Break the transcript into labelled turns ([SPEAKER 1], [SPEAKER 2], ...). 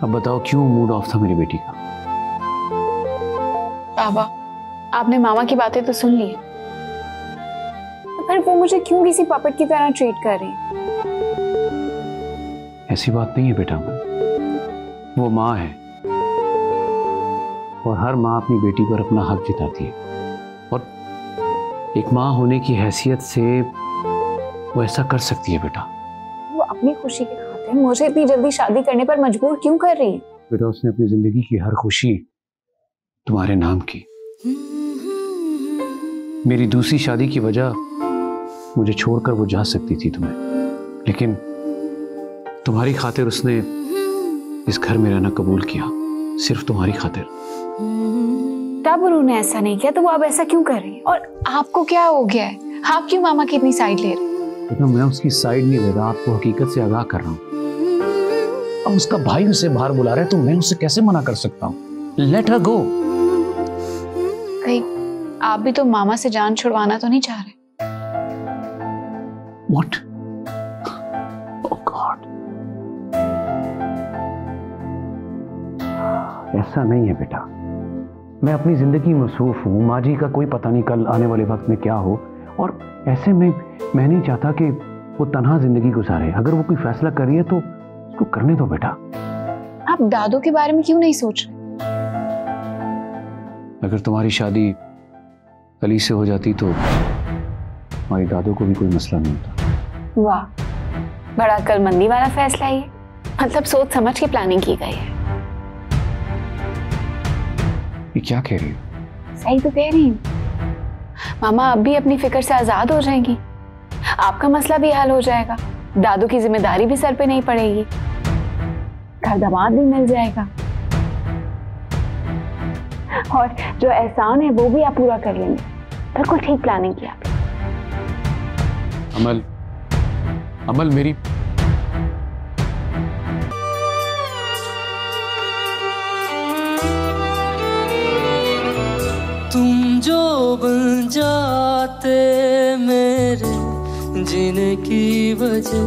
[SPEAKER 1] अब बताओ क्यों मूड ऑफ था मेरी बेटी का?
[SPEAKER 2] बाबा, आपने मामा की बातें तो सुन ली, पर वो मुझे क्यों किसी पपेट की तरह ट्रीट कर रही है?
[SPEAKER 1] ऐसी बात नहीं है बेटा, वो माँ है और हर माँ अपनी बेटी पर अपना हक जताती है, और एक माँ होने की हैसियत से वो ऐसा कर सकती है बेटा।
[SPEAKER 2] वो अपनी खुशी के खातिर मुझे इतनी जल्दी शादी करने पर मजबूर क्यों कर रही है?
[SPEAKER 1] बेटा, उसने अपनी जिंदगी की हर खुशी तुम्हारे नाम की। मेरी दूसरी शादी की वजह मुझे छोड़कर वो जा सकती थी तुम्हें, लेकिन तुम्हारी खातिर उसने इस घर में रहना कबूल किया, सिर्फ तुम्हारी खातिर।
[SPEAKER 2] तब उन्होंने ऐसा नहीं किया तो वो अब ऐसा क्यों कर रही है? और आपको क्या हो गया है? आप क्यों मामा की इतनी साइड ले रहे हैं?
[SPEAKER 1] तो मैं उसकी साइड नहीं ले रहा, आपको हकीकत से आगाह कर रहा हूँ। अब उसका भाई उसे बाहर बुला रहा है तो मैं उसे कैसे मना कर सकता हूँ? लेट हर गो।
[SPEAKER 2] कहीं आप भी तो मामा से जान छुड़वाना तो नहीं चाह रहे?
[SPEAKER 1] What? Oh God. ऐसा नहीं है बेटा, मैं अपनी जिंदगी में मसरूफ हूँ। माँ जी का कोई पता नहीं कल आने वाले वक्त में क्या हो, और ऐसे में मैं नहीं चाहता कि वो तन्हा जिंदगी गुजारे। अगर वो कोई फैसला कर रही है तो उसको करने दो बेटा।
[SPEAKER 2] आप दादू के बारे में क्यों नहीं सोच रहे?
[SPEAKER 1] अगर तुम्हारी शादी अली से हो जाती तो हमारी दादू को भी कोई मसला नहीं होता।
[SPEAKER 2] वाह, बड़ा अक्लमंदी वाला फैसला है ये। मतलब सोच समझ के प्लानिंग की गई है।
[SPEAKER 1] ये क्या कह रही हो?
[SPEAKER 2] सही तो कह रही हूँ। मामा अब भी अपनी फिक्र से आजाद हो जाएंगी, आपका मसला भी हल हो जाएगा, दादू की जिम्मेदारी भी सर पे नहीं पड़ेगी, घर दामाद भी मिल जाएगा, और जो एहसान है वो भी आप पूरा कर लेंगे। बिल्कुल ठीक प्लानिंग की आपने।
[SPEAKER 1] अमल, अमल मेरी
[SPEAKER 3] तुम जो बन जाते मेरे जीने की वजह